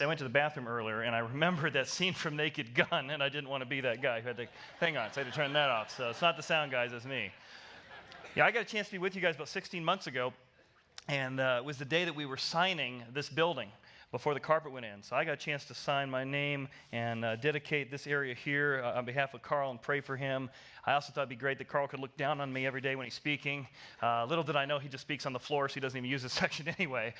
See, I went to the bathroom earlier, and I remembered that scene from Naked Gun, and I didn't want to be that guy who had to, hang on, so I had to turn that off. So it's not the sound guys, it's me. Yeah, I got a chance to be with you guys about 16 months ago, and it was the day that we were signing this building before the carpet went in. So I got a chance to sign my name and dedicate this area here on behalf of Carl and pray for him. I also thought it'd be great that Carl could look down on me every day when he's speaking. Little did I know he just speaks on the floor, so he doesn't even use this section anyway.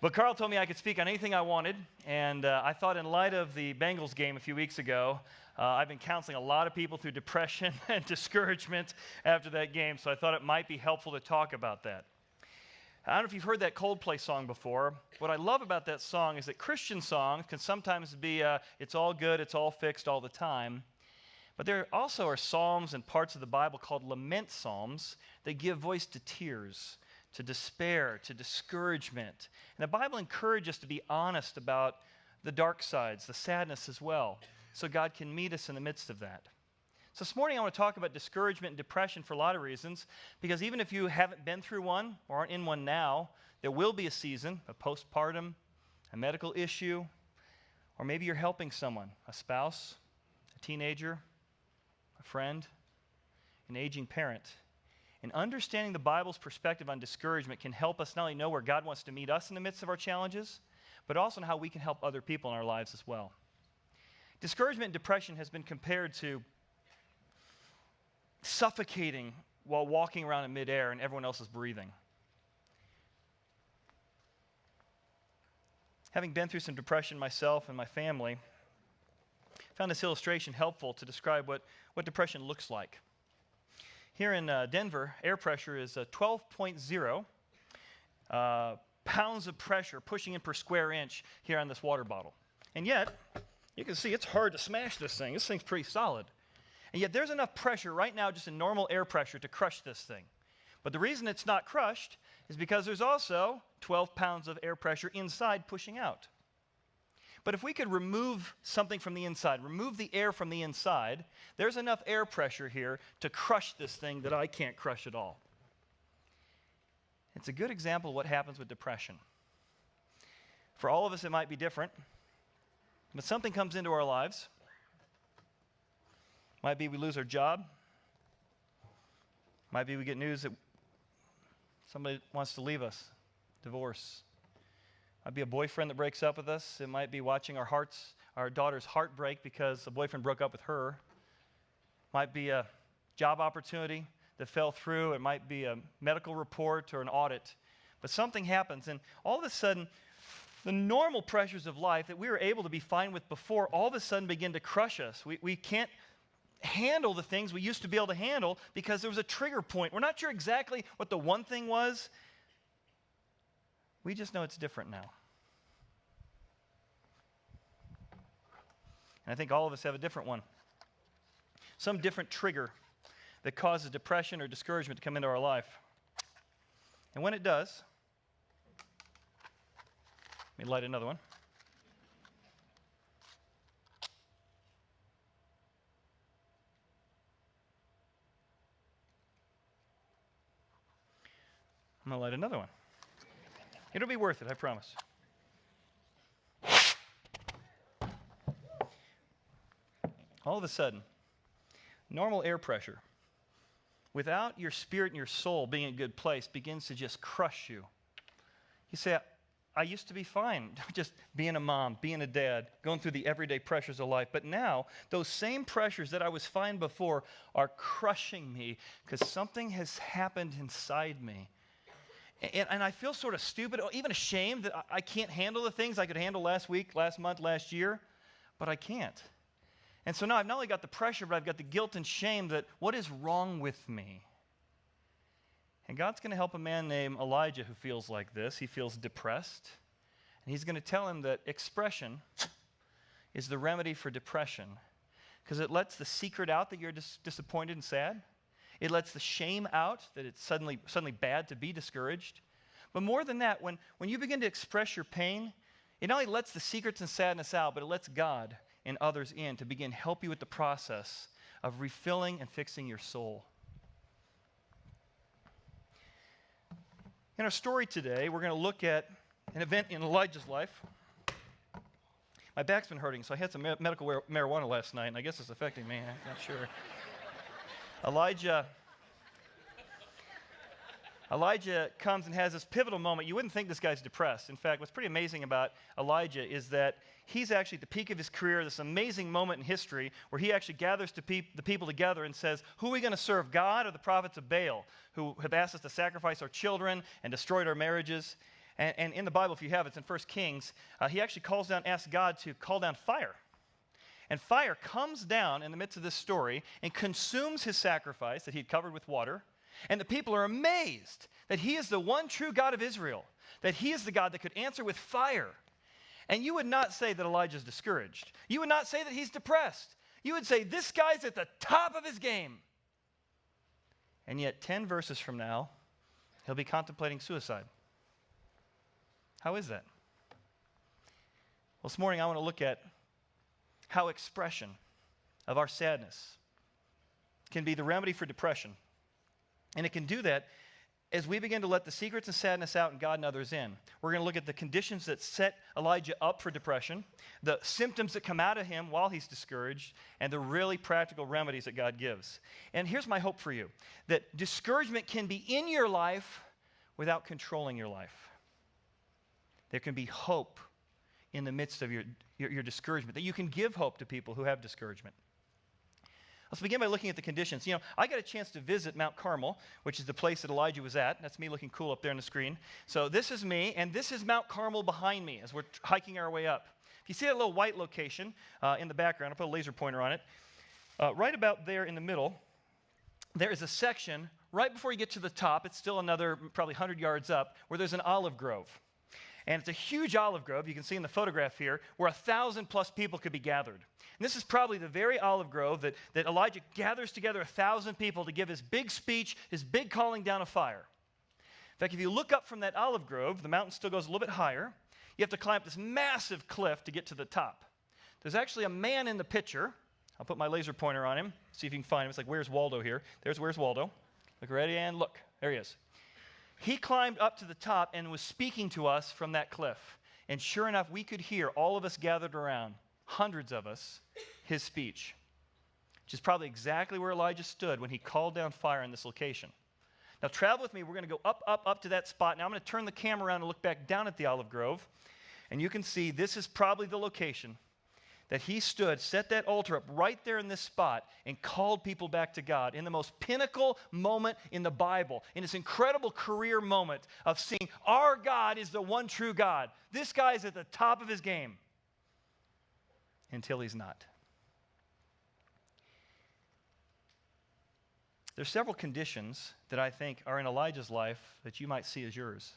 But Carl told me I could speak on anything I wanted, and I thought in light of the Bengals game a few weeks ago, I've been counseling a lot of people through depression and discouragement after that game, so I thought it might be helpful to talk about that. I don't know if you've heard that Coldplay song before. What I love about that song is that Christian songs can sometimes be, it's all good, it's all fixed all the time. But there also are psalms and parts of the Bible called lament psalms that give voice to tears, to despair, to discouragement. And the Bible encourages us to be honest about the dark sides, the sadness as well, so God can meet us in the midst of that. So this morning I want to talk about discouragement and depression for a lot of reasons, because even if you haven't been through one or aren't in one now, there will be a season, a postpartum, a medical issue, or maybe you're helping someone, a spouse, a teenager, a friend, an aging parent. And understanding the Bible's perspective on discouragement can help us not only know where God wants to meet us in the midst of our challenges, but also in how we can help other people in our lives as well. Discouragement and depression has been compared to suffocating while walking around in midair and everyone else is breathing. Having been through some depression myself and my family, I found this illustration helpful to describe what depression looks like. Here in Denver, air pressure is 12.0 pounds of pressure pushing in per square inch here on this water bottle. And yet, you can see it's hard to smash this thing. This thing's pretty solid. And yet there's enough pressure right now, just in normal air pressure, to crush this thing. But the reason it's not crushed is because there's also 12 pounds of air pressure inside pushing out. But if we could remove something from the inside, remove the air from the inside, there's enough air pressure here to crush this thing that I can't crush at all. It's a good example of what happens with depression. For all of us, it might be different, but something comes into our lives. Might be we lose our job. Might be we get news that somebody wants to leave us, divorce. Might be a boyfriend that breaks up with us. It might be watching our daughter's heart break because the boyfriend broke up with her. Might be a job opportunity that fell through. It might be a medical report or an audit. But something happens, and all of a sudden, the normal pressures of life that we were able to be fine with before all of a sudden begin to crush us. We can't handle the things we used to be able to handle because there was a trigger point. We're not sure exactly what the one thing was. We just know it's different now. And I think all of us have a different one. Some different trigger that causes depression or discouragement to come into our life. And when it does, let me light another one. I'm going to light another one. It'll be worth it, I promise. All of a sudden, normal air pressure, without your spirit and your soul being in a good place, begins to just crush you. You say, I used to be fine, just being a mom, being a dad, going through the everyday pressures of life. But now, those same pressures that I was fine before are crushing me because something has happened inside me. And I feel sort of stupid, or even ashamed that I can't handle the things I could handle last week, last month, last year, but I can't. And so now I've not only got the pressure, but I've got the guilt and shame that what is wrong with me? And God's going to help a man named Elijah who feels like this. He feels depressed. And he's going to tell him that expression is the remedy for depression because it lets the secret out that you're disappointed and sad. It lets the shame out that it's suddenly bad to be discouraged. But more than that, when you begin to express your pain, it not only lets the secrets and sadness out, but it lets God and others in to begin help you with the process of refilling and fixing your soul. In our story today, we're going to look at an event in Elijah's life My back's been hurting, so I had some medical marijuana last night, and I guess it's affecting me. I'm not sure. Elijah comes and has this pivotal moment. You wouldn't think this guy's depressed. In fact, what's pretty amazing about Elijah is that he's actually at the peak of his career, this amazing moment in history where he actually gathers the people together and says, who are we going to serve, God or the prophets of Baal, who have asked us to sacrifice our children and destroyed our marriages? And in the Bible, if you have it, it's in 1 Kings, he actually asks God to call down fire. And fire comes down in the midst of this story and consumes his sacrifice that he'd covered with water. And the people are amazed that he is the one true God of Israel, that he is the God that could answer with fire. And you would not say that Elijah's discouraged. You would not say that he's depressed. You would say this guy's at the top of his game. And yet 10 verses from now, he'll be contemplating suicide. How is that? Well, this morning I want to look at how expression of our sadness can be the remedy for depression. And it can do that as we begin to let the secrets and sadness out and God and others in. We're going to look at the conditions that set Elijah up for depression, the symptoms that come out of him while he's discouraged, and the really practical remedies that God gives. And here's my hope for you, that discouragement can be in your life without controlling your life. There can be hope in the midst of your discouragement, that you can give hope to people who have discouragement. Let's begin by looking at the conditions. You know, I got a chance to visit Mount Carmel, which is the place that Elijah was at. That's me looking cool up there on the screen. So this is me, and this is Mount Carmel behind me as we're hiking our way up. If you see that little white location in the background, I'll put a laser pointer on it. Right about there in the middle, there is a section right before you get to the top. It's still another probably 100 yards up, where there's an olive grove. And it's a huge olive grove, you can see in the photograph here, where 1,000+ people could be gathered. And this is probably the very olive grove that Elijah gathers together 1,000 people to give his big speech, his big calling down of fire. In fact, if you look up from that olive grove, the mountain still goes a little bit higher. You have to climb up this massive cliff to get to the top. There's actually a man in the picture. I'll put my laser pointer on him, see if you can find him. It's like, where's Waldo here? There's Where's Waldo. Look ready and look. There he is. He climbed up to the top and was speaking to us from that cliff. And sure enough, we could hear all of us gathered around, hundreds of us, his speech, which is probably exactly where Elijah stood when he called down fire in this location. Now travel with me. We're going to go up to that spot. Now I'm going to turn the camera around and look back down at the olive grove. And you can see this is probably the location that he stood, set that altar up right there in this spot, and called people back to God in the most pinnacle moment in the Bible, in this incredible career moment of seeing our God is the one true God. This guy's at the top of his game until he's not. There's several conditions that I think are in Elijah's life that you might see as yours,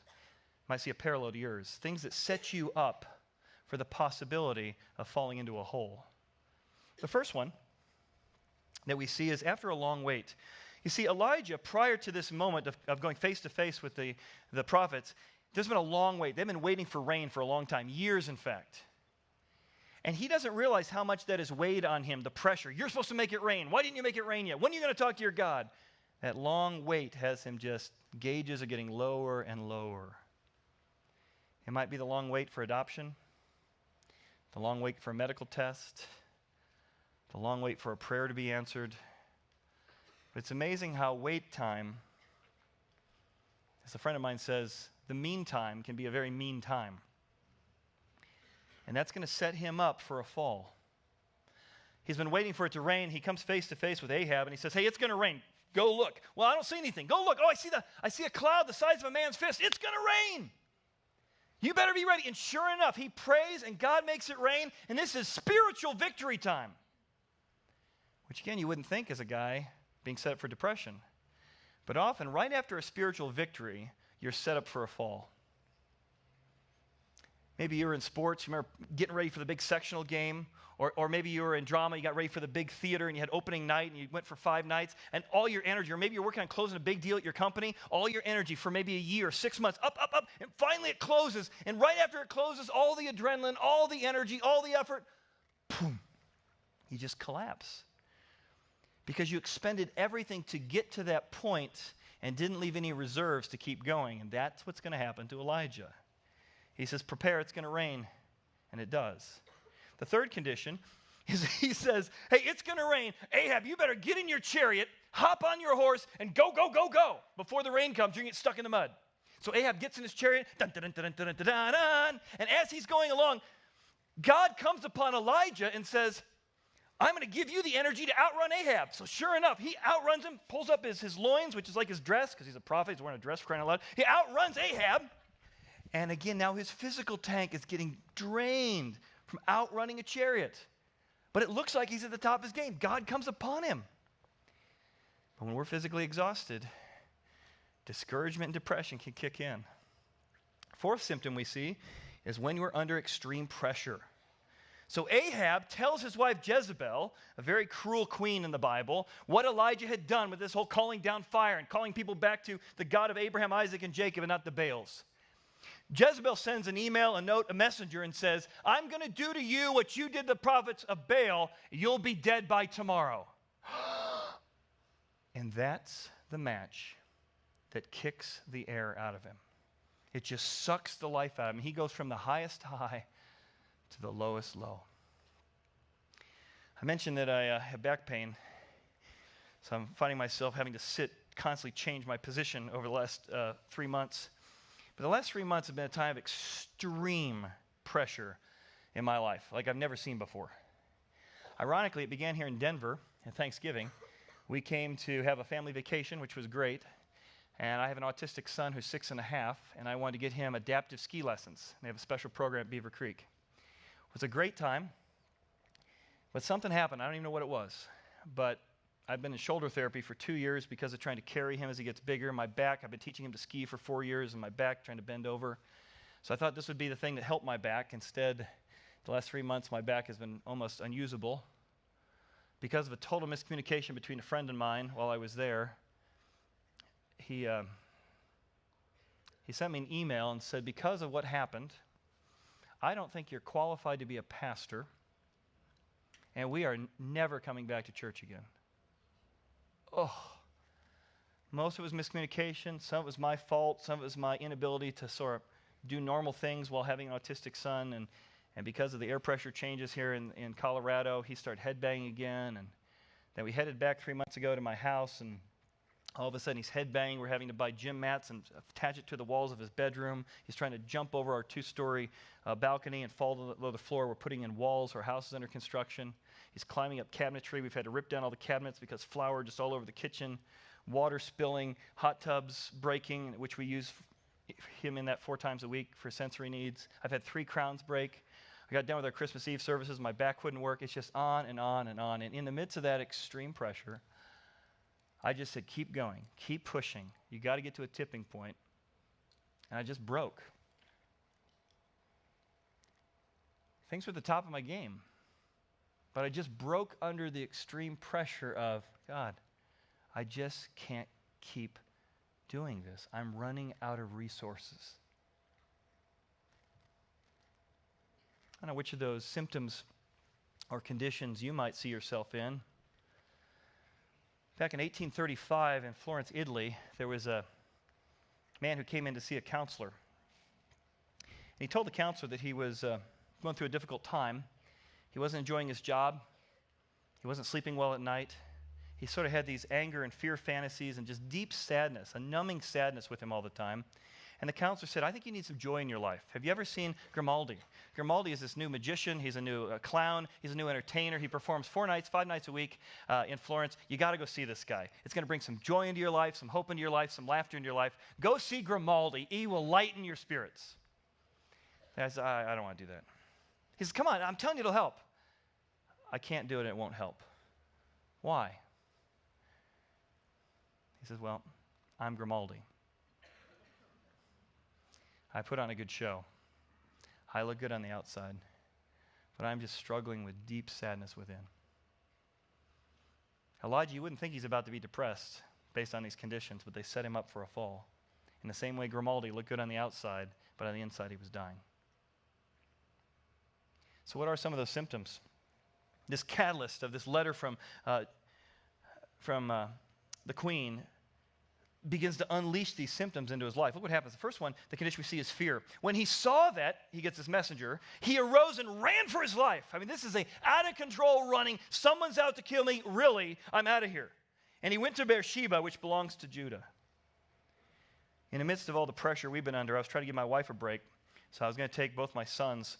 might see a parallel to yours, things that set you up for the possibility of falling into a hole. The first one that we see is after a long wait. You see, Elijah, prior to this moment of going face to face with the prophets, there's been a long wait. They've been waiting for rain for a long time, years in fact. And he doesn't realize how much that has weighed on him, the pressure. You're supposed to make it rain. Why didn't you make it rain yet? When are you going to talk to your God? That long wait has him just, gauges are getting lower and lower. It might be the long wait for adoption, the long wait for a medical test, the long wait for a prayer to be answered. But it's amazing how wait time, as a friend of mine says, the meantime can be a very mean time. And that's going to set him up for a fall. He's been waiting for it to rain. He comes face to face with Ahab and he says, hey, it's going to rain. Go look. Well, I don't see anything. Go look. Oh, I see a cloud the size of a man's fist. It's going to rain. You better be ready. And sure enough, he prays and God makes it rain. And this is spiritual victory time. Which again, you wouldn't think as a guy being set up for depression. But often, right after a spiritual victory, you're set up for a fall. Maybe you were in sports, you remember getting ready for the big sectional game, or maybe you were in drama, you got ready for the big theater and you had opening night and you went for 5 nights, and all your energy, or maybe you're working on closing a big deal at your company, all your energy for maybe a year, 6 months, up, and finally it closes, and right after it closes, all the adrenaline, all the energy, all the effort, boom, you just collapse. Because you expended everything to get to that point and didn't leave any reserves to keep going, and that's what's going to happen to Elijah. He says, prepare, it's going to rain. And it does. The third condition is he says, hey, it's going to rain. Ahab, you better get in your chariot, hop on your horse, and go, go, go, go. Before the rain comes, you're going to get stuck in the mud. So Ahab gets in his chariot, dun, dun, dun, dun, dun, dun, dun, dun, and as he's going along, God comes upon Elijah and says, I'm going to give you the energy to outrun Ahab. So sure enough, he outruns him, pulls up his loins, which is like his dress, because he's a prophet, he's wearing a dress for crying out loud. He outruns Ahab, and again, now his physical tank is getting drained from outrunning a chariot. But it looks like he's at the top of his game. God comes upon him. But when we're physically exhausted, discouragement and depression can kick in. Fourth symptom we see is when you're under extreme pressure. So Ahab tells his wife Jezebel, a very cruel queen in the Bible, what Elijah had done with this whole calling down fire and calling people back to the God of Abraham, Isaac, and Jacob and not the Baals. Jezebel sends an email, a note, a messenger, and says, I'm going to do to you what you did to the prophets of Baal. You'll be dead by tomorrow. And that's the match that kicks the air out of him. It just sucks the life out of him. He goes from the highest high to the lowest low. I mentioned that I have back pain, so I'm finding myself having to constantly change my position over the last 3 months. But the last 3 months have been a time of extreme pressure in my life, like I've never seen before. Ironically, it began here in Denver at Thanksgiving. We came to have a family vacation, which was great. And I have an autistic son who's 6.5, and I wanted to get him adaptive ski lessons. They have a special program at Beaver Creek. It was a great time, but something happened. I don't even know what it was. But I've been in shoulder therapy for 2 years because of trying to carry him as he gets bigger. My back, I've been teaching him to ski for 4 years, and my back, trying to bend over. So I thought this would be the thing that helped my back. Instead, the last 3 months, my back has been almost unusable because of a total miscommunication between a friend and mine while I was there. He sent me an email and said, because of what happened, I don't think you're qualified to be a pastor, and we are never coming back to church again. Oh, most of it was miscommunication. Some of it was my fault. Some of it was my inability to sort of do normal things while having an autistic son, and because of the air pressure changes here in Colorado, he started headbanging again, and then we headed back 3 months ago to my house, and all of a sudden, he's headbanging. We're having to buy gym mats and attach it to the walls of his bedroom. He's trying to jump over our 2-story balcony and fall to the floor. We're putting in walls. Our house is under construction. He's climbing up cabinetry. We've had to rip down all the cabinets because flour just all over the kitchen, water spilling, hot tubs breaking, which we use him in that 4 times a week for sensory needs. I've had 3 crowns break. I got done with our Christmas Eve services. My back wouldn't work. It's just on and on and on. And in the midst of that extreme pressure, I just said, keep going, keep pushing. You got to get to a tipping point. And I just broke. Things were at the top of my game. But I just broke under the extreme pressure of, God, I just can't keep doing this. I'm running out of resources. I don't know which of those symptoms or conditions you might see yourself in. Back in 1835 in Florence, Italy, there was a man who came in to see a counselor. And he told the counselor that he was going through a difficult time. He wasn't enjoying his job. He wasn't sleeping well at night. He sort of had these anger and fear fantasies and just deep sadness, a numbing sadness with him all the time. And the counselor said, I think you need some joy in your life. Have you ever seen Grimaldi? Grimaldi is this new magician. He's a new clown. He's a new entertainer. He performs 5 nights a week in Florence. You got to go see this guy. It's going to bring some joy into your life, some hope into your life, some laughter into your life. Go see Grimaldi. He will lighten your spirits. I said, I don't want to do that. He says, come on, I'm telling you it'll help. I can't do it, and it won't help. Why? He says, well, I'm Grimaldi. I put on a good show. I look good on the outside, but I'm just struggling with deep sadness within. Elijah, you wouldn't think he's about to be depressed based on these conditions, but they set him up for a fall. In the same way, Grimaldi looked good on the outside, but on the inside he was dying. So what are some of those symptoms? This catalyst of this letter from the queen begins to unleash these symptoms into his life. Look what happens. The first one, the condition we see is fear. When he saw that, he gets this messenger, he arose and ran for his life. I mean, this is a out of control running. Someone's out to kill me. Really, I'm out of here. And he went to Beersheba, which belongs to Judah. In the midst of all the pressure we've been under, I was trying to give my wife a break. So I was going to take both my sons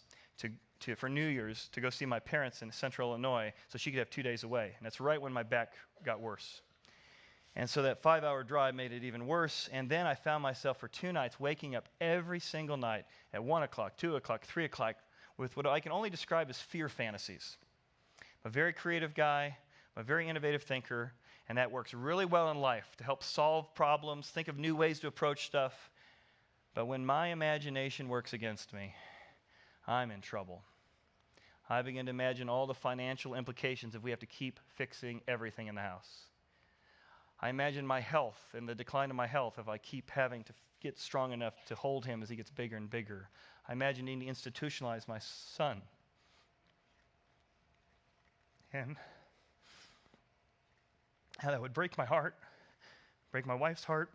for New Year's to go see my parents in Central Illinois so she could have 2 days away. And that's right when my back got worse. And so that 5-hour drive made it even worse. And then I found myself for 2 nights waking up every single night at 1 o'clock, 2 o'clock, 3 o'clock with what I can only describe as fear fantasies. I'm a very creative guy. I'm a very innovative thinker. And that works really well in life to help solve problems, think of new ways to approach stuff. But when my imagination works against me, I'm in trouble. I begin to imagine all the financial implications if we have to keep fixing everything in the house. I imagine my health and the decline of my health if I keep having to get strong enough to hold him as he gets bigger and bigger. I imagine needing to institutionalize my son. And how that would break my heart, break my wife's heart.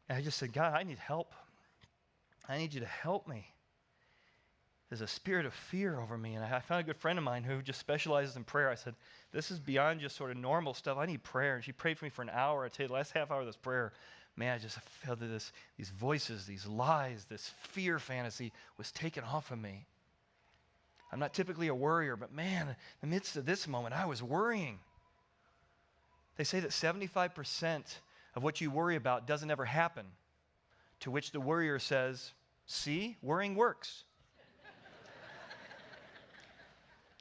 And I just said, God, I need help. I need you to help me. There's a spirit of fear over me. And I found a good friend of mine who just specializes in prayer. I said, this is beyond just sort of normal stuff. I need prayer. And she prayed for me for an hour. I tell you, the last half hour of this prayer, man, I just felt that these voices, these lies, this fear fantasy was taken off of me. I'm not typically a worrier, but man, in the midst of this moment, I was worrying. They say that 75% of what you worry about doesn't ever happen, to which the worrier says, see, worrying works.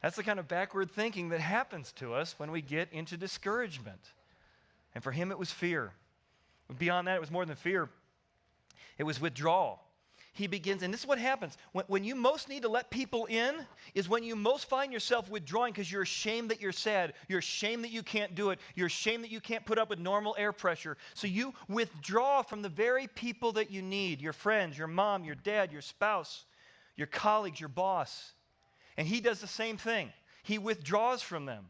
That's the kind of backward thinking that happens to us when we get into discouragement. And for him, it was fear. Beyond that, it was more than fear. It was withdrawal. He begins, and this is what happens. When you most need to let people in is when you most find yourself withdrawing because you're ashamed that you're sad. You're ashamed that you can't do it. You're ashamed that you can't put up with normal air pressure. So you withdraw from the very people that you need, your friends, your mom, your dad, your spouse, your colleagues, your boss. And he does the same thing. He withdraws from them.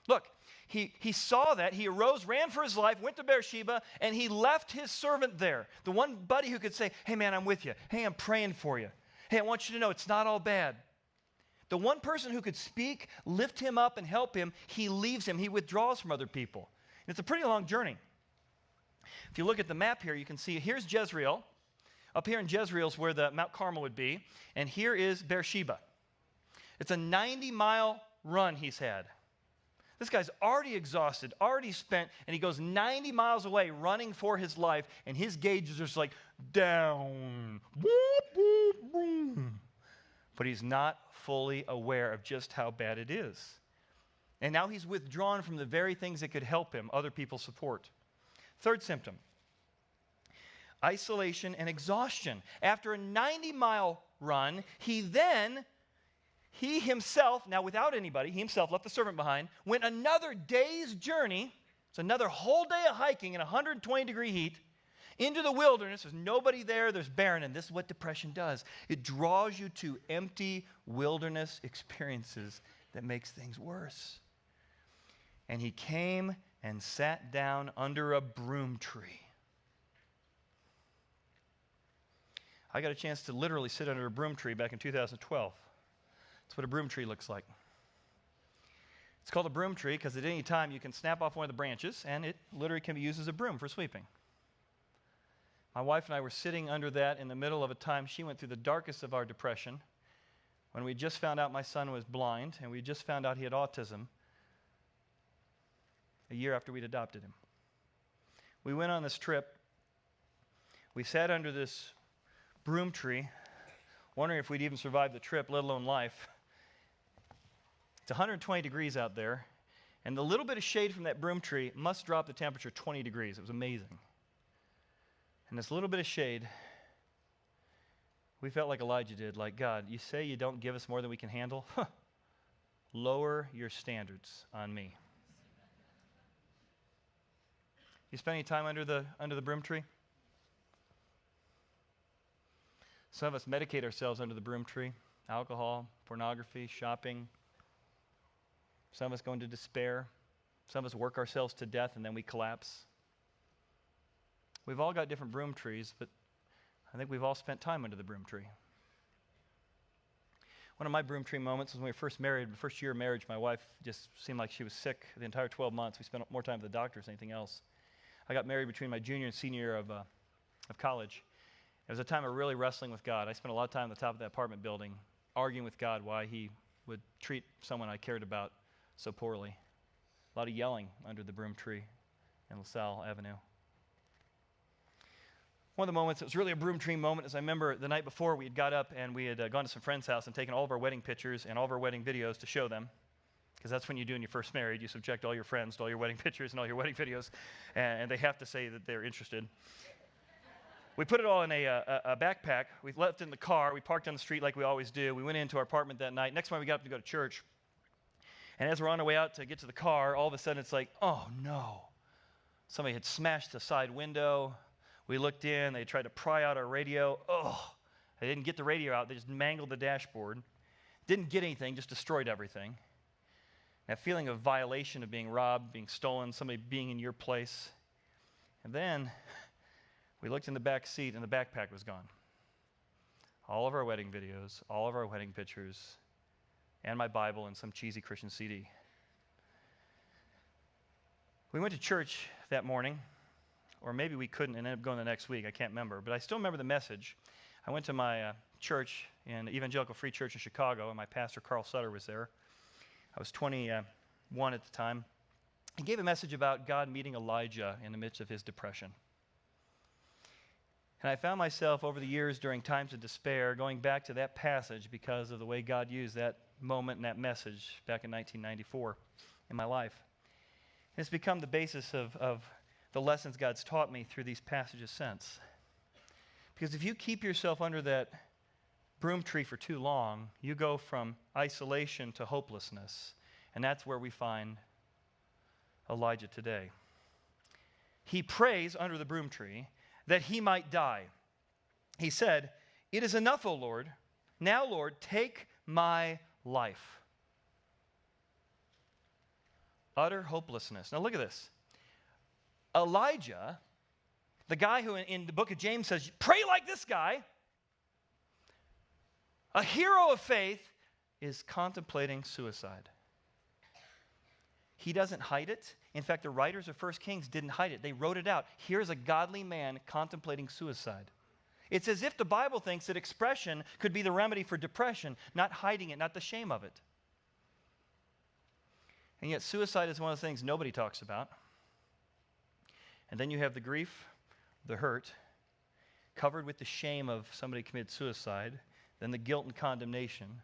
Look, he saw that. He arose, ran for his life, went to Beersheba, and he left his servant there. The one buddy who could say, hey, man, I'm with you. Hey, I'm praying for you. Hey, I want you to know it's not all bad. The one person who could speak, lift him up, and help him, he leaves him. He withdraws from other people. And it's a pretty long journey. If you look at the map here, you can see here's Jezreel. Up here in Jezreel is where the Mount Carmel would be. And here is Beersheba. It's a 90-mile run he's had. This guy's already exhausted, already spent, and he goes 90 miles away running for his life, and his gauge is just like down. But he's not fully aware of just how bad it is. And now he's withdrawn from the very things that could help him, other people's support. Third symptom, isolation and exhaustion. After a 90-mile run, he himself, now without anybody, he himself left the servant behind, went another day's journey, it's another whole day of hiking in 120-degree heat, into the wilderness. There's nobody there, there's barren, and this is what depression does. It draws you to empty wilderness experiences that makes things worse. And he came and sat down under a broom tree. I got a chance to literally sit under a broom tree back in 2012. That's what a broom tree looks like. It's called a broom tree because at any time you can snap off one of the branches and it literally can be used as a broom for sweeping. My wife and I were sitting under that in the middle of a time she went through the darkest of our depression when we just found out my son was blind and we just found out he had autism a year after we'd adopted him. We went on this trip. We sat under this broom tree wondering if we'd even survive the trip, let alone life. It's 120 degrees out there, and the little bit of shade from that broom tree must drop the temperature 20 degrees. It was amazing. And this little bit of shade, we felt like Elijah did, like, God, you say you don't give us more than we can handle? Huh. Lower your standards on me. You spend any time under the broom tree? Some of us medicate ourselves under the broom tree. Alcohol, pornography, shopping, Some of us go into despair. Some of us work ourselves to death and then we collapse. We've all got different broom trees, but I think we've all spent time under the broom tree. One of my broom tree moments was when we were first married. The first year of marriage, my wife just seemed like she was sick the entire 12 months. We spent more time with the doctors than anything else. I got married between my junior and senior year of college. It was a time of really wrestling with God. I spent a lot of time at the top of that apartment building arguing with God why he would treat someone I cared about so poorly. A lot of yelling under the broom tree in LaSalle Avenue. One of the moments that was really a broom tree moment is I remember the night before we had got up and we had gone to some friend's house and taken all of our wedding pictures and all of our wedding videos to show them. Because that's when you do when you're first married. You subject all your friends to all your wedding pictures and all your wedding videos, and they have to say that they're interested. We put it all in a backpack. We left it in the car. We parked on the street like we always do. We went into our apartment that night. Next morning we got up to go to church. And as we're on our way out to get to the car, all of a sudden it's like, oh no. Somebody had smashed the side window. We looked in. They tried to pry out our radio. Oh, they didn't get the radio out. They just mangled the dashboard. Didn't get anything, just destroyed everything. That feeling of violation, of being robbed, being stolen, somebody being in your place. And then we looked in the back seat and the backpack was gone. All of our wedding videos, all of our wedding pictures, and my Bible and some cheesy Christian CD. We went to church that morning, or maybe we couldn't and ended up going the next week. I can't remember. But I still remember the message. I went to my church in Evangelical Free Church in Chicago, and my pastor, Carl Sutter, was there. I was 21 at the time. He gave a message about God meeting Elijah in the midst of his depression. And I found myself over the years during times of despair going back to that passage because of the way God used that moment and that message back in 1994 in my life. And it's become the basis of the lessons God's taught me through these passages since. Because if you keep yourself under that broom tree for too long, you go from isolation to hopelessness. And that's where we find Elijah today. He prays under the broom tree that he might die. He said, "It is enough, O Lord. Now, Lord, take my life." Utter hopelessness. Now look at this. Elijah, the guy who in the book of James says, pray like this guy, a hero of faith, is contemplating suicide. He doesn't hide it. In fact, the writers of 1 Kings didn't hide it. They wrote it out. Here's a godly man contemplating suicide. It's as if the Bible thinks that expression could be the remedy for depression, not hiding it, not the shame of it. And yet suicide is one of the things nobody talks about. And then you have the grief, the hurt, covered with the shame of somebody who committed suicide, then the guilt and condemnation.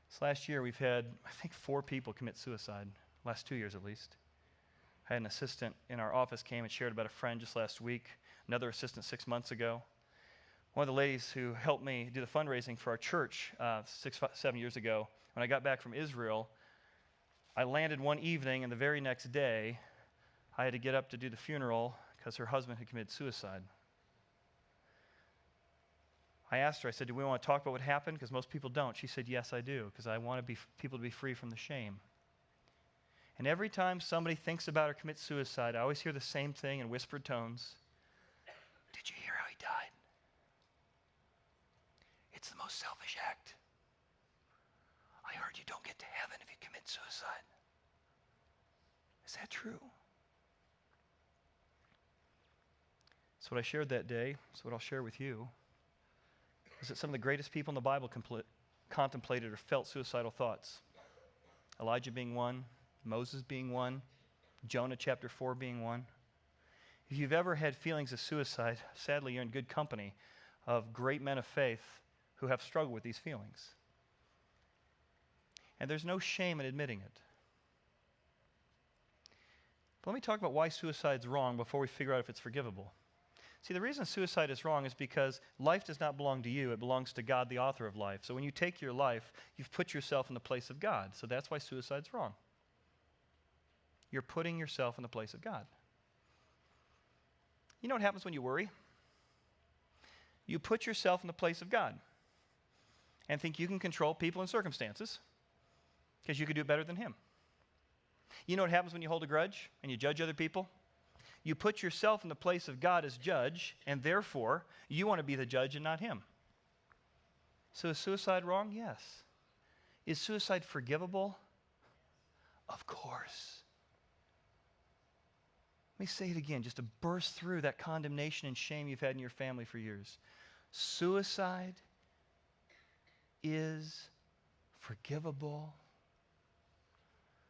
This last year we've had, I think, 4 people commit suicide, last 2 years at least. I had an assistant in our office came and shared about a friend just last week, another assistant 6 months ago. One of the ladies who helped me do the fundraising for our church 7 years ago, when I got back from Israel, I landed one evening and the very next day I had to get up to do the funeral because her husband had committed suicide. I asked her, I said, do we want to talk about what happened? Because most people don't. She said, yes, I do, because I want people to be free from the shame. And every time somebody thinks about or commits suicide, I always hear the same thing in whispered tones. Did you hear how he died? It's the most selfish act. I heard you don't get to heaven if you commit suicide. Is that true? That's what I shared that day. That's what I'll share with you. Is that some of the greatest people in the Bible contemplated or felt suicidal thoughts. Elijah being one, Moses being one, Jonah chapter 4 being one. If you've ever had feelings of suicide, sadly you're in good company of great men of faith who have struggled with these feelings. And there's no shame in admitting it. But let me talk about why suicide's wrong before we figure out if it's forgivable. See, the reason suicide is wrong is because life does not belong to you. It belongs to God, the author of life. So when you take your life, you've put yourself in the place of God. So that's why suicide's wrong. You're putting yourself in the place of God. You know what happens when you worry? You put yourself in the place of God and think you can control people and circumstances. because you could do it better than him. You know what happens when you hold a grudge and you judge other people? You put yourself in the place of God as judge, and therefore, you want to be the judge and not him. So is suicide wrong? Yes. Is suicide forgivable? Of course. Let me say it again, just to burst through that condemnation and shame you've had in your family for years. Suicide is forgivable.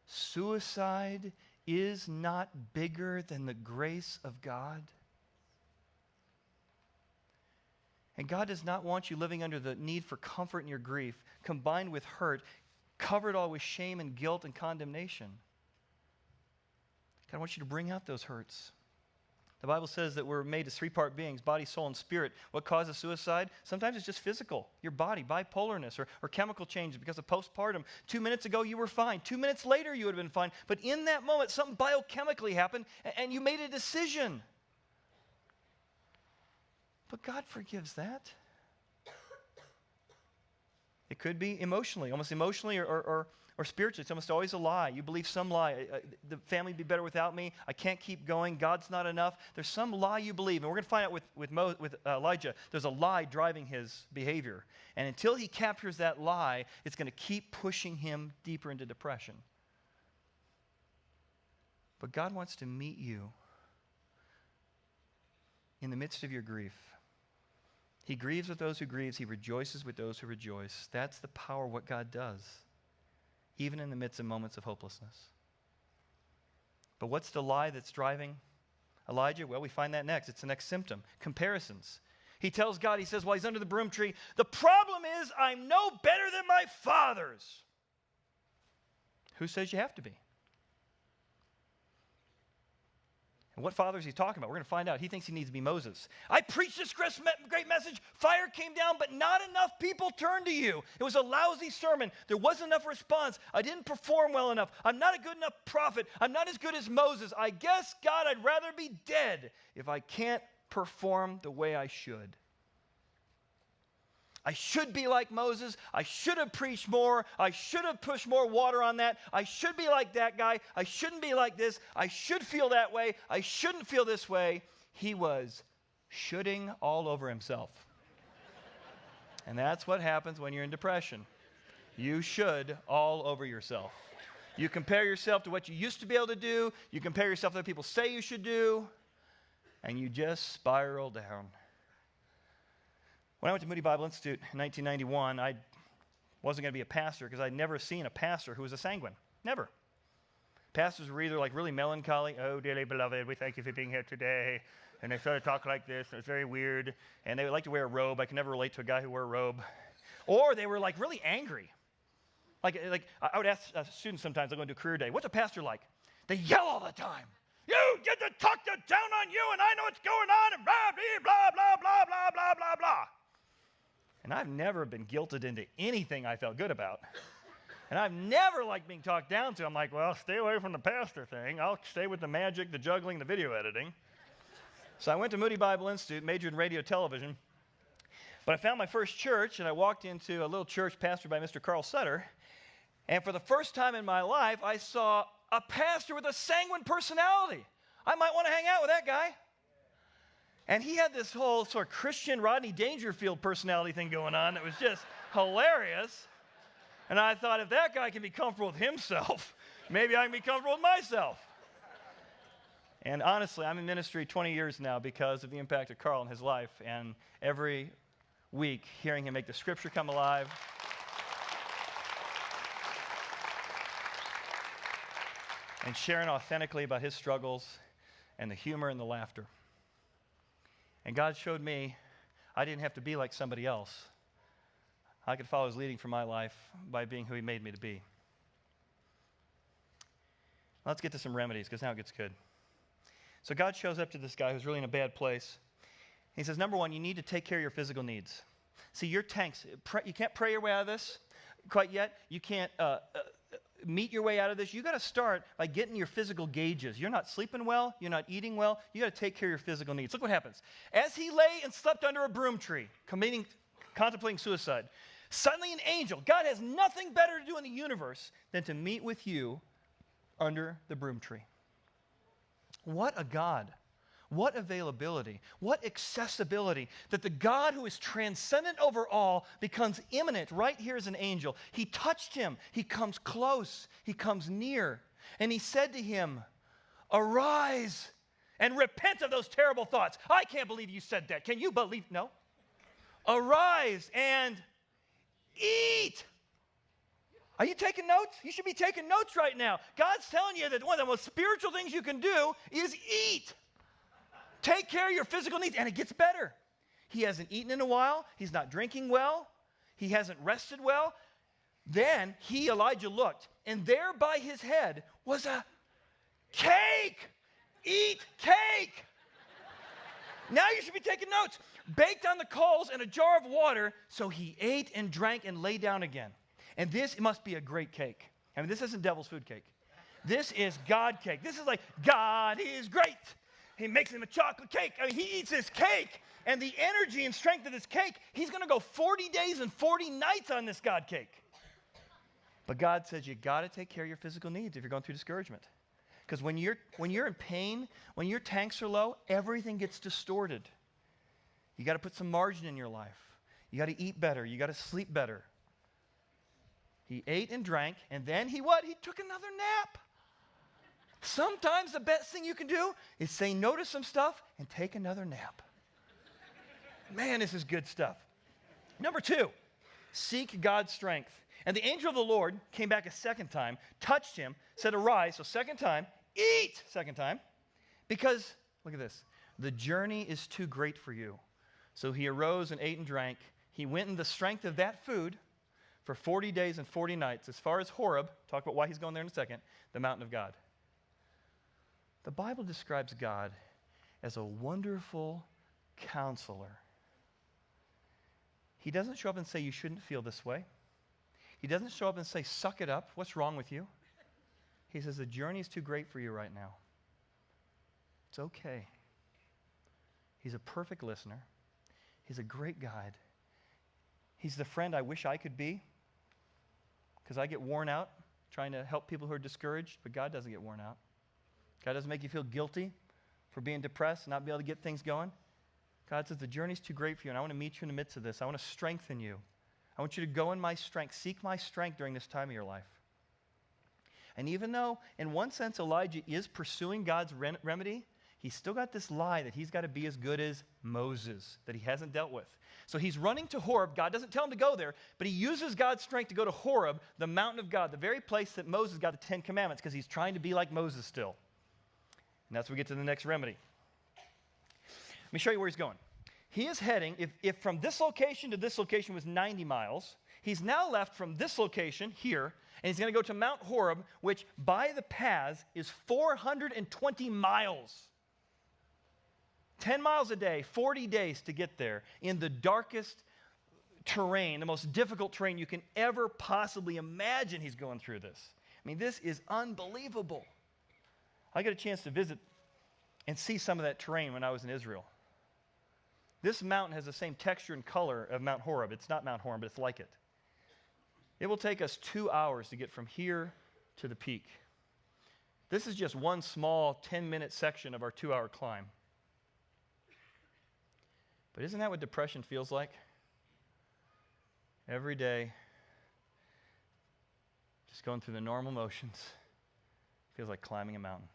Suicide is not bigger than the grace of God. And God does not want you living under the need for comfort in your grief, combined with hurt, covered all with shame and guilt and condemnation. God wants you to bring out those hurts. The Bible says that we're made as three-part beings, body, soul, and spirit. What causes suicide? Sometimes it's just physical. Your body, bipolarness, or chemical changes because of postpartum. 2 minutes ago, you were fine. 2 minutes later, you would have been fine. But in that moment, something biochemically happened, and you made a decision. But God forgives that. It could be emotionally, almost emotionally or spiritually. It's almost always a lie. You believe some lie. The family would be better without me. I can't keep going. God's not enough. There's some lie you believe. And we're going to find out with Elijah, there's a lie driving his behavior. And until he captures that lie, it's going to keep pushing him deeper into depression. But God wants to meet you in the midst of your grief. He grieves with those who grieve. He rejoices with those who rejoice. That's the power of what God does, even in the midst of moments of hopelessness. But what's the lie that's driving Elijah? Well, we find that next. It's the next symptom. Comparisons. He tells God, he says, while he's under the broom tree, the problem is I'm no better than my fathers. Who says you have to be? And what father is he talking about? We're going to find out. He thinks he needs to be Moses. I preached this great message. Fire came down, but not enough people turned to you. It was a lousy sermon. There wasn't enough response. I didn't perform well enough. I'm not a good enough prophet. I'm not as good as Moses. I guess, God, I'd rather be dead if I can't perform the way I should. I should be like Moses. I should have preached more. I should have pushed more water on that. I should be like that guy. I shouldn't be like this. I should feel that way. I shouldn't feel this way. He was shoulding all over himself. And that's what happens when you're in depression. You should all over yourself. You compare yourself to what you used to be able to do. You compare yourself to what people say you should do. And you just spiral down. When I went to Moody Bible Institute in 1991, I wasn't going to be a pastor because I'd never seen a pastor who was a sanguine. Never. Pastors were either like really melancholy, oh, dearly beloved, we thank you for being here today. And they sort of talk like this, and it was very weird. And they would like to wear a robe. I could never relate to a guy who wore a robe. Or they were like really angry. Like I would ask students sometimes, I'm going to do a career day, what's a pastor like? They yell all the time. You get to talk down on you, and I know what's going on, and blah, blah, blah, blah, blah, blah, blah, blah. And I've never been guilted into anything I felt good about. And I've never liked being talked down to. I'm like, well, stay away from the pastor thing. I'll stay with the magic, the juggling, the video editing. So I went to Moody Bible Institute, majored in radio television. But I found my first church, and I walked into a little church pastored by Mr. Carl Sutter. And for the first time in my life, I saw a pastor with a sanguine personality. I might want to hang out with that guy. And he had this whole sort of Christian Rodney Dangerfield personality thing going on that was just hilarious. And I thought, if that guy can be comfortable with himself, maybe I can be comfortable with myself. And honestly, I'm in ministry 20 years now because of the impact of Carl in his life. And every week, hearing him make the scripture come alive. And sharing authentically about his struggles and the humor and the laughter. And God showed me I didn't have to be like somebody else. I could follow his leading for my life by being who he made me to be. Let's get to some remedies, because now it gets good. So God shows up to this guy who's really in a bad place. He says, number one, you need to take care of your physical needs. See, your tanks, you can't pray your way out of this quite yet. You can't meet your way out of this. You got to start by getting your physical gauges. You're not sleeping well. You're not eating well. You got to take care of your physical needs. Look what happens. As he lay and slept under a broom tree, contemplating suicide, Suddenly an angel. God has nothing better to do in the universe than to meet with you under the broom tree. What a God. What availability. What accessibility. That the God who is transcendent over all becomes immanent right here as an angel. He touched him. He comes close. He comes near. And he said to him, arise and repent of those terrible thoughts. I can't believe you said that. Can you believe? No. Arise and eat. Are you taking notes? You should be taking notes right now. God's telling you that one of the most spiritual things you can do is eat. Take care of your physical needs, and it gets better. He hasn't eaten in a while. He's not drinking well. He hasn't rested well. Then Elijah, looked, and there by his head was a cake. Eat cake. Now you should be taking notes. Baked on the coals in a jar of water. So he ate and drank and lay down again. And this must be a great cake. I mean, this isn't devil's food cake. This is God cake. This is like, God is great. He makes him a chocolate cake. I mean, he eats his cake. And the energy and strength of this cake, he's going to go 40 days and 40 nights on this God cake. But God says you got to take care of your physical needs if you're going through discouragement. Because when you're in pain, when your tanks are low, everything gets distorted. You got to put some margin in your life. You got to eat better. You got to sleep better. He ate and drank, and then he what? He took another nap. Sometimes the best thing you can do is say no to some stuff and take another nap. Man, this is good stuff. Number 2, seek God's strength. And the angel of the Lord came back a second time, touched him, said, arise. So second time, eat. Second time. Because, look at this, the journey is too great for you. So he arose and ate and drank. He went in the strength of that food for 40 days and 40 nights, as far as Horeb, talk about why he's going there in a second, the mountain of God. The Bible describes God as a wonderful counselor. He doesn't show up and say, you shouldn't feel this way. He doesn't show up and say, suck it up. What's wrong with you? He says, the journey is too great for you right now. It's okay. He's a perfect listener. He's a great guide. He's the friend I wish I could be, because I get worn out trying to help people who are discouraged, but God doesn't get worn out. God doesn't make you feel guilty for being depressed and not be able to get things going. God says, the journey's too great for you, and I want to meet you in the midst of this. I want to strengthen you. I want you to go in my strength, seek my strength during this time of your life. And even though, in one sense, Elijah is pursuing God's remedy, he's still got this lie that he's got to be as good as Moses, that he hasn't dealt with. So he's running to Horeb. God doesn't tell him to go there, but he uses God's strength to go to Horeb, the mountain of God, the very place that Moses got the 10 Commandments, because he's trying to be like Moses still. And that's when we get to the next remedy. Let me show you where he's going. He is heading, if from this location to this location was 90 miles, he's now left from this location here, and he's going to go to Mount Horeb, which by the paths is 420 miles. 10 miles a day, 40 days to get there in the darkest terrain, the most difficult terrain you can ever possibly imagine. He's going through this. I mean, this is unbelievable. I got a chance to visit and see some of that terrain when I was in Israel. This mountain has the same texture and color of Mount Horeb. It's not Mount Horeb, but it's like it. It will take us 2 hours to get from here to the peak. This is just one small 10-minute section of our 2-hour climb. But isn't that what depression feels like? Every day, just going through the normal motions, feels like climbing a mountain.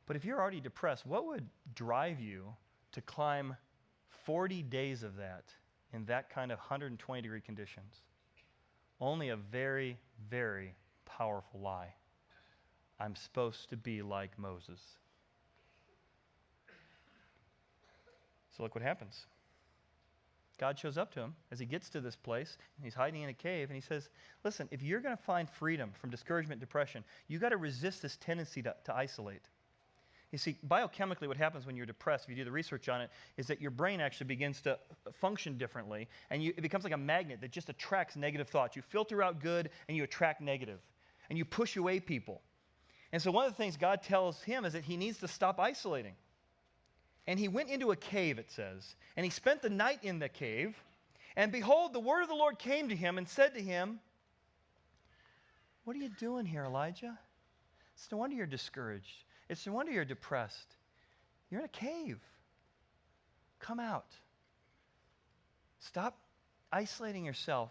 But if you're already depressed, what would drive you to climb 40 days of that in that kind of 120-degree conditions? Only a very, very powerful lie. I'm supposed to be like Moses. So look what happens. God shows up to him as he gets to this place, and he's hiding in a cave, and he says, listen, if you're going to find freedom from discouragement, depression, you got to resist this tendency to isolate. You see, biochemically what happens when you're depressed, if you do the research on it, is that your brain actually begins to function differently, and it becomes like a magnet that just attracts negative thoughts. You filter out good, and you attract negative, and you push away people. And so one of the things God tells him is that he needs to stop isolating. And he went into a cave, it says, and he spent the night in the cave, And behold, the word of the Lord came to him and said to him, what are you doing here, Elijah? It's no wonder you're discouraged. It's no wonder you're depressed. You're in a cave. Come out. Stop isolating yourself.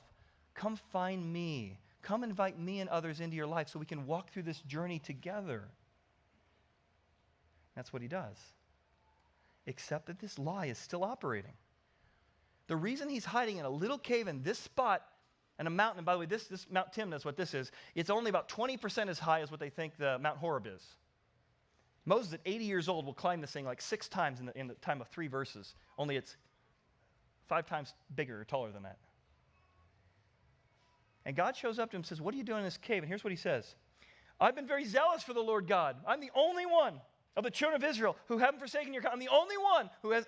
Come find me. Come invite me and others into your life so we can walk through this journey together. That's what he does. Except that this lie is still operating. The reason he's hiding in a little cave in this spot and a mountain, and by the way, this Mount Timnah is what this is. It's only about 20% as high as what they think the Mount Horeb is. Moses at 80 years old will climb this thing like 6 times in the time of 3 verses. Only it's 5 times bigger or taller than that. And God shows up to him and says, what are you doing in this cave? And here's what he says. I've been very zealous for the Lord God. I'm the only one of the children of Israel who haven't forsaken your God. I'm the only one who has,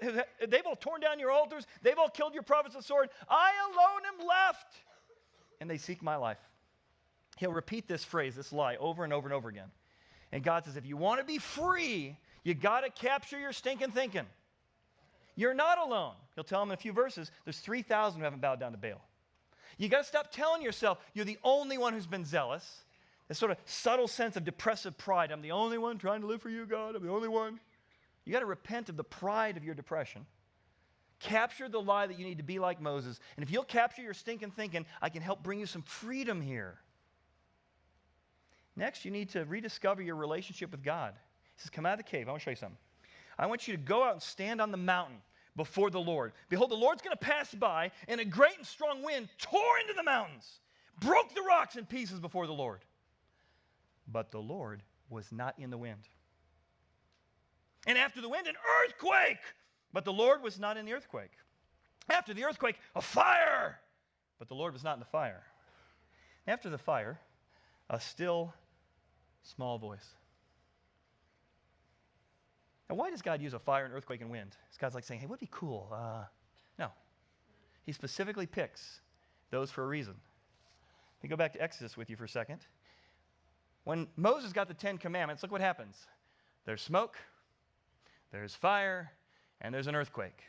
they've all torn down your altars. They've all killed your prophets with the sword. I alone am left. And they seek my life. He'll repeat this phrase, this lie, over and over and over again. And God says, if you want to be free, you got to capture your stinking thinking. You're not alone. He'll tell them in a few verses, there's 3,000 who haven't bowed down to Baal. You got to stop telling yourself you're the only one who's been zealous. This sort of subtle sense of depressive pride. I'm the only one trying to live for you, God. I'm the only one. You got to repent of the pride of your depression. Capture the lie that you need to be like Moses. And if you'll capture your stinking thinking, I can help bring you some freedom here. Next, you need to rediscover your relationship with God. He says, come out of the cave. I want to show you something. I want you to go out and stand on the mountain before the Lord. Behold, the Lord's going to pass by, and a great and strong wind tore into the mountains, broke the rocks in pieces before the Lord. But the Lord was not in the wind. And after the wind, an earthquake. But the Lord was not in the earthquake. After the earthquake, a fire. But the Lord was not in the fire. After the fire, a still, small voice. Now, why does God use a fire, an earthquake, and wind? God's like saying, hey, what'd be cool? No. He specifically picks those for a reason. Let me go back to Exodus with you for a second. When Moses got the 10 Commandments, look what happens. There's smoke, there's fire, and there's an earthquake.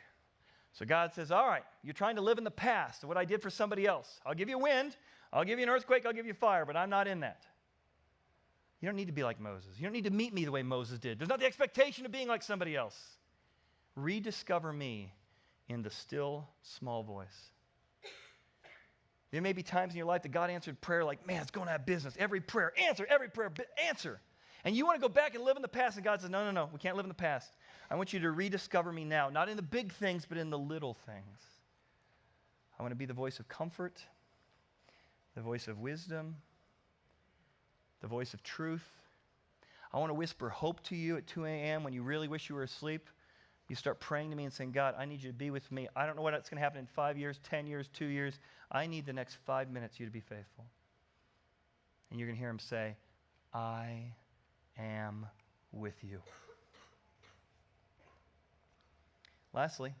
So God says, all right, you're trying to live in the past of what I did for somebody else. I'll give you wind, I'll give you an earthquake, I'll give you fire, but I'm not in that. You don't need to be like Moses. You don't need to meet me the way Moses did. There's not the expectation of being like somebody else. Rediscover me in the still, small voice. There may be times in your life that God answered prayer like, man, it's going out of business. Every prayer, answer. And you want to go back and live in the past, and God says, no, we can't live in the past. I want you to rediscover me now, not in the big things, but in the little things. I want to be the voice of comfort, the voice of wisdom, the voice of truth. I want to whisper hope to you at 2 a.m. when you really wish you were asleep. You start praying to me and saying, God, I need you to be with me. I don't know what's going to happen in 5 years, 10 years, 2 years. I need the next 5 minutes you to be faithful. And you're going to hear him say, I am with you. Lastly,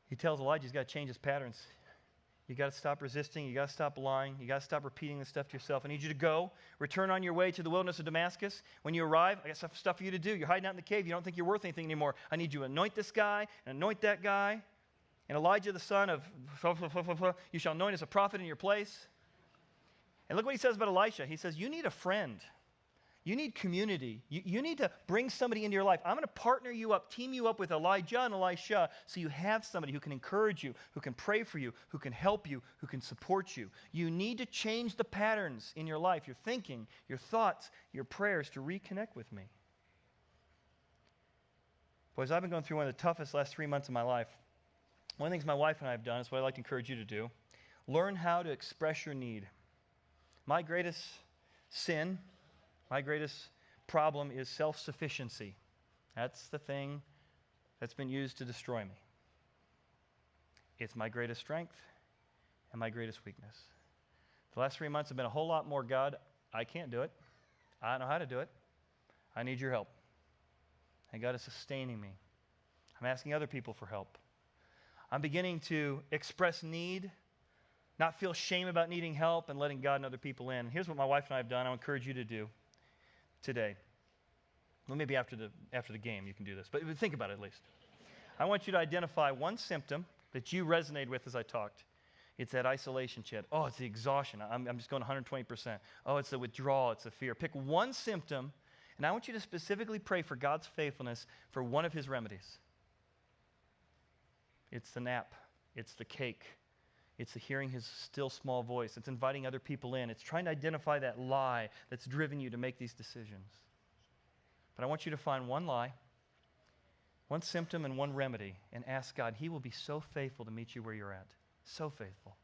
he tells Elijah he's got to change his patterns. You got to stop resisting. You got to stop lying. You got to stop repeating this stuff to yourself. I need you to go. Return on your way to the wilderness of Damascus. When you arrive, I got stuff for you to do. You're hiding out in the cave. You don't think you're worth anything anymore. I need you to anoint this guy and anoint that guy. And Elijah, the son of, you shall anoint as a prophet in your place. And look what he says about Elisha. He says, you need a friend. You need community. You need to bring somebody into your life. I'm going to partner you up, team you up with Elijah and Elisha so you have somebody who can encourage you, who can pray for you, who can help you, who can support you. You need to change the patterns in your life, your thinking, your thoughts, your prayers to reconnect with me. Boys, I've been going through one of the toughest last 3 months of my life. One of the things my wife and I have done is what I'd like to encourage you to do. Learn how to express your need. My greatest sin, my greatest problem is self-sufficiency. That's the thing that's been used to destroy me. It's my greatest strength and my greatest weakness. The last 3 months have been a whole lot more, God, I can't do it. I don't know how to do it. I need your help. And God is sustaining me. I'm asking other people for help. I'm beginning to express need, not feel shame about needing help, and letting God and other people in. Here's what my wife and I have done. I encourage you to do today. Well, maybe after the game you can do this, but think about it at least. I want you to identify one symptom that you resonated with as I talked. It's that isolation chat. Oh, it's the exhaustion. I'm just going 120%. Oh, it's the withdrawal. It's the fear. Pick one symptom, and I want you to specifically pray for God's faithfulness for one of his remedies. It's the nap. It's the cake. It's the hearing his still small voice. It's inviting other people in. It's trying to identify that lie that's driven you to make these decisions. But I want you to find one lie, one symptom, and one remedy, and ask God. He will be so faithful to meet you where you're at. So faithful.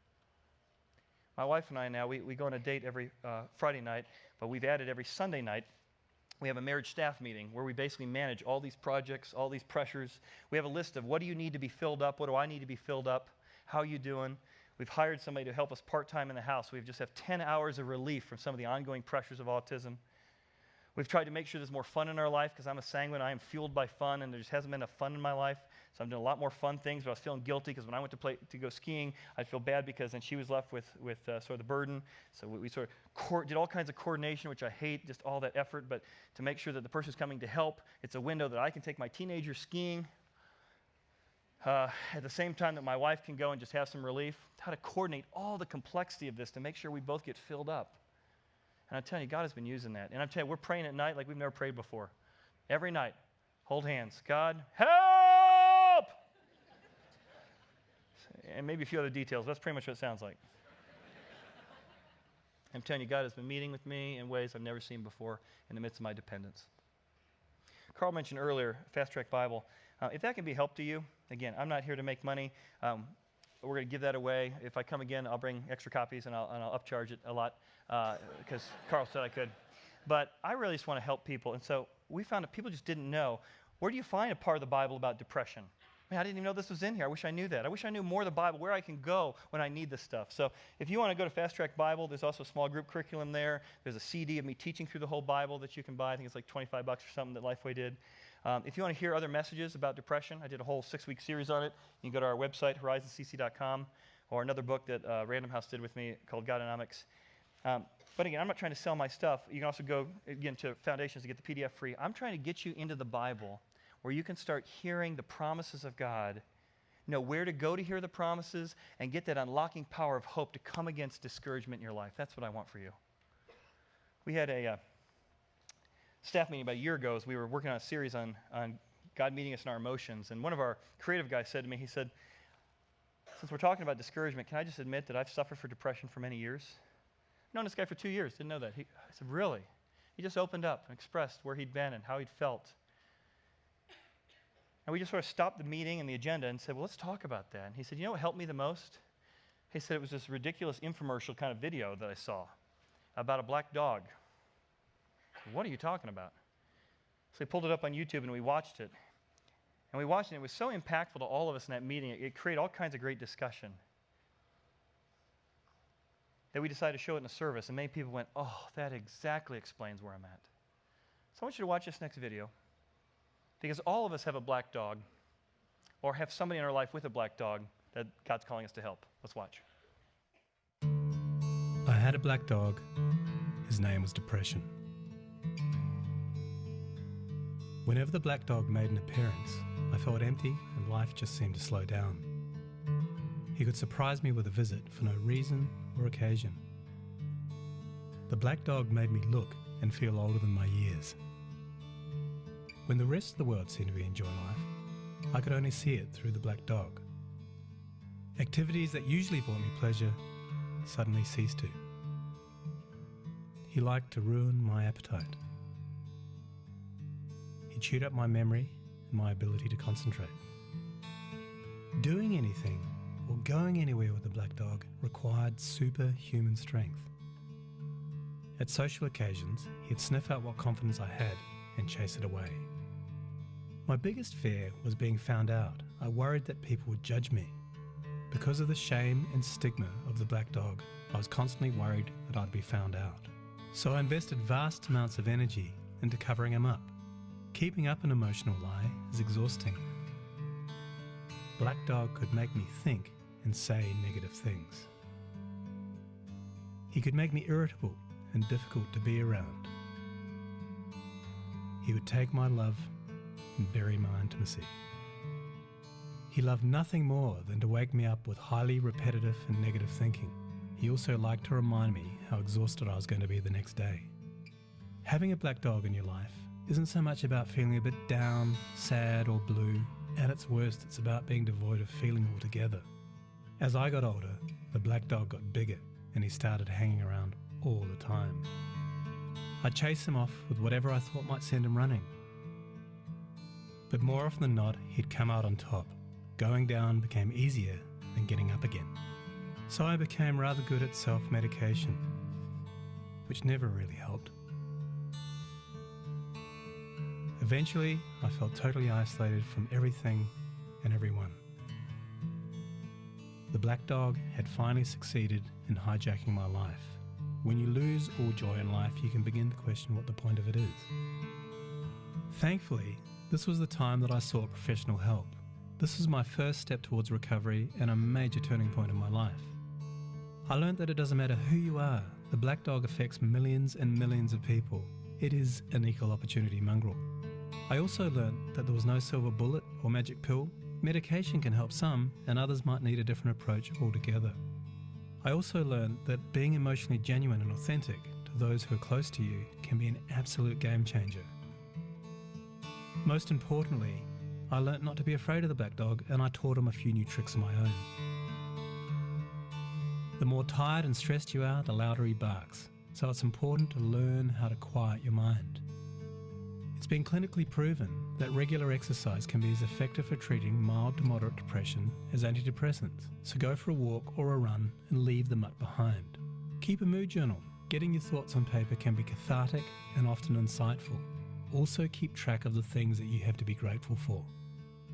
My wife and I now, we go on a date every Friday night, but we've added every Sunday night. We have a marriage staff meeting where we basically manage all these projects, all these pressures. We have a list of what do you need to be filled up, what do I need to be filled up, how are you doing? We've hired somebody to help us part-time in the house. We just have 10 hours of relief from some of the ongoing pressures of autism. We've tried to make sure there's more fun in our life because I'm a sanguine. I am fueled by fun, and there just hasn't been enough fun in my life. So I'm doing a lot more fun things, but I was feeling guilty because when I went to go skiing, I'd feel bad because then she was left with sort of the burden. So we sort of did all kinds of coordination, which I hate, just all that effort. But to make sure that the person's coming to help, it's a window that I can take my teenager skiing at the same time that my wife can go and just have some relief. How to coordinate all the complexity of this to make sure we both get filled up. And I'm telling you, God has been using that. And I'm telling you, we're praying at night like we've never prayed before. Every night, hold hands. God, help! And maybe a few other details. That's pretty much what it sounds like. I'm telling you, God has been meeting with me in ways I've never seen before in the midst of my dependence. Carl mentioned earlier, Fast Track Bible. If that can be a help to you, again, I'm not here to make money. We're going to give that away. If I come again, I'll bring extra copies, and I'll upcharge it a lot because Carl said I could. But I really just want to help people. And so we found that people just didn't know, where do you find a part of the Bible about depression? Man, I didn't even know this was in here. I wish I knew that. I wish I knew more of the Bible, where I can go when I need this stuff. So if you want to go to Fast Track Bible, there's also a small group curriculum there. There's a CD of me teaching through the whole Bible that you can buy. I think it's like $25 or something that Lifeway did. If you want to hear other messages about depression, I did a whole 6-week series on it. You can go to our website, horizoncc.com, or another book that Random House did with me called Godonomics. But again, I'm not trying to sell my stuff. You can also go, again, to Foundations to get the PDF free. I'm trying to get you into the Bible where you can start hearing the promises of God, know where to go to hear the promises, and get that unlocking power of hope to come against discouragement in your life. That's what I want for you. We had a staff meeting about a year ago as we were working on a series on God meeting us in our emotions. And one of our creative guys said to me, he said, since we're talking about discouragement, can I just admit that I've suffered from depression for many years? I've known this guy for 2 years, didn't know that. I said, really? He just opened up and expressed where he'd been and how he'd felt. And we just sort of stopped the meeting and the agenda and said, well, let's talk about that. And he said, you know what helped me the most? He said it was this ridiculous infomercial kind of video that I saw about a black dog. What are you talking about? So he pulled it up on YouTube and we watched it. And we watched it. It was so impactful to all of us in that meeting. It created all kinds of great discussion that we decided to show it in a service. And many people went, oh, that exactly explains where I'm at. So I want you to watch this next video because all of us have a black dog or have somebody in our life with a black dog that God's calling us to help. Let's watch. I had a black dog. His name was Depression. Whenever the black dog made an appearance, I felt empty and life just seemed to slow down. He could surprise me with a visit for no reason or occasion. The black dog made me look and feel older than my years. When the rest of the world seemed to be enjoying life, I could only see it through the black dog. Activities that usually brought me pleasure suddenly ceased to. He liked to ruin my appetite. He chewed up my memory and my ability to concentrate. Doing anything or going anywhere with the black dog required superhuman strength. At social occasions, he'd sniff out what confidence I had and chase it away. My biggest fear was being found out. I worried that people would judge me. Because of the shame and stigma of the black dog, I was constantly worried that I'd be found out. So I invested vast amounts of energy into covering him up. Keeping up an emotional lie is exhausting. Black dog could make me think and say negative things. He could make me irritable and difficult to be around. He would take my love and bury my intimacy. He loved nothing more than to wake me up with highly repetitive and negative thinking. He also liked to remind me how exhausted I was going to be the next day. Having a black dog in your life isn't so much about feeling a bit down, sad or blue. At its worst, it's about being devoid of feeling altogether. As I got older, the black dog got bigger and he started hanging around all the time. I'd chase him off with whatever I thought might send him running. But more often than not, he'd come out on top. Going down became easier than getting up again. So I became rather good at self-medication, which never really helped. Eventually, I felt totally isolated from everything and everyone. The black dog had finally succeeded in hijacking my life. When you lose all joy in life, you can begin to question what the point of it is. Thankfully, this was the time that I sought professional help. This was my first step towards recovery and a major turning point in my life. I learned that it doesn't matter who you are, the black dog affects millions and millions of people. It is an equal opportunity mongrel. I also learned that there was no silver bullet or magic pill. Medication can help some, and others might need a different approach altogether. I also learned that being emotionally genuine and authentic to those who are close to you can be an absolute game changer. Most importantly, I learnt not to be afraid of the black dog, and I taught him a few new tricks of my own. The more tired and stressed you are, the louder he barks, so it's important to learn how to quiet your mind. It's been clinically proven that regular exercise can be as effective for treating mild to moderate depression as antidepressants, so go for a walk or a run and leave the mutt behind. Keep a mood journal. Getting your thoughts on paper can be cathartic and often insightful. Also keep track of the things that you have to be grateful for.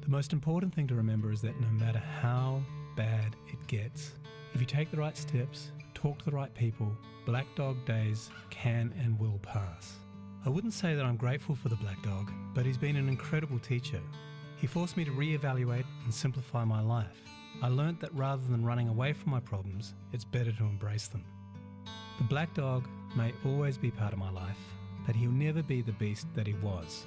The most important thing to remember is that no matter how bad it gets, if you take the right steps, talk to the right people, black dog days can and will pass. I wouldn't say that I'm grateful for the black dog, but he's been an incredible teacher. He forced me to reevaluate and simplify my life. I learnt that rather than running away from my problems, it's better to embrace them. The black dog may always be part of my life, but he'll never be the beast that he was.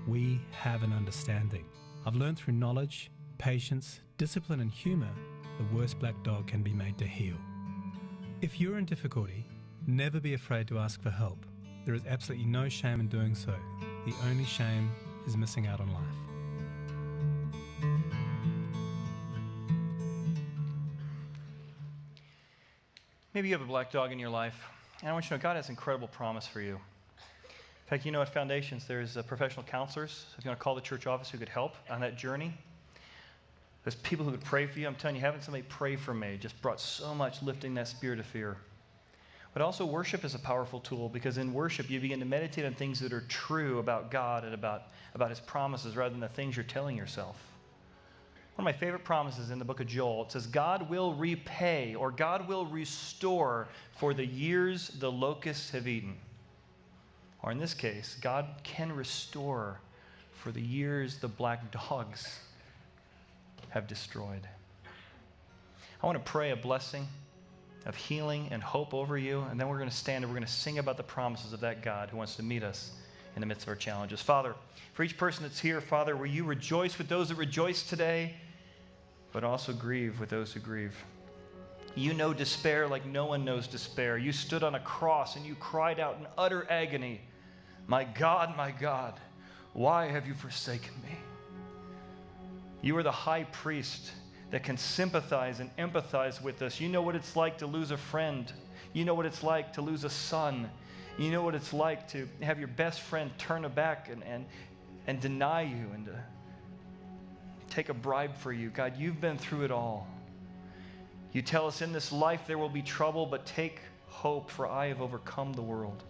We have an understanding. I've learned through knowledge, patience, discipline and humour, the worst black dog can be made to heal. If you're in difficulty, never be afraid to ask for help. There is absolutely no shame in doing so. The only shame is missing out on life. Maybe you have a black dog in your life, and I want you to know God has incredible promise for you. In fact, you know, at Foundations, there's professional counselors. If you want to call the church office who could help on that journey. There's people who could pray for you. I'm telling you, having somebody pray for me just brought so much lifting that spirit of fear. But also worship is a powerful tool, because in worship you begin to meditate on things that are true about God and about His promises rather than the things you're telling yourself. One of my favorite promises in the book of Joel, it says, God will repay, or God will restore for the years the locusts have eaten. Or in this case, God can restore for the years the black dogs have destroyed. I want to pray a blessing of healing and hope over you, and then we're going to stand and we're going to sing about the promises of that God who wants to meet us in the midst of our challenges. Father, for each person that's here, Father, will you rejoice with those that rejoice today, but also grieve with those who grieve. You know despair like no one knows despair. You stood on a cross and you cried out in utter agony, my God, why have you forsaken me? You are the high priest that can sympathize and empathize with us. You know what it's like to lose a friend. You know what it's like to lose a son. You know what it's like to have your best friend turn back and deny you and to take a bribe for you. God, you've been through it all. You tell us in this life there will be trouble, but take hope, for I have overcome the world.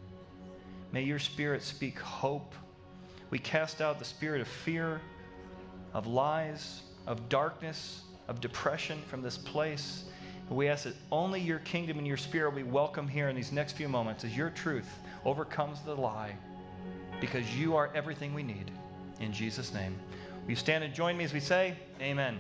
May your Spirit speak hope. We cast out the spirit of fear, of lies, of darkness, of depression from this place. And we ask that only your kingdom and your Spirit will be welcome here in these next few moments as your truth overcomes the lie, because you are everything we need. In Jesus' name. Will you stand and join me as we say, Amen.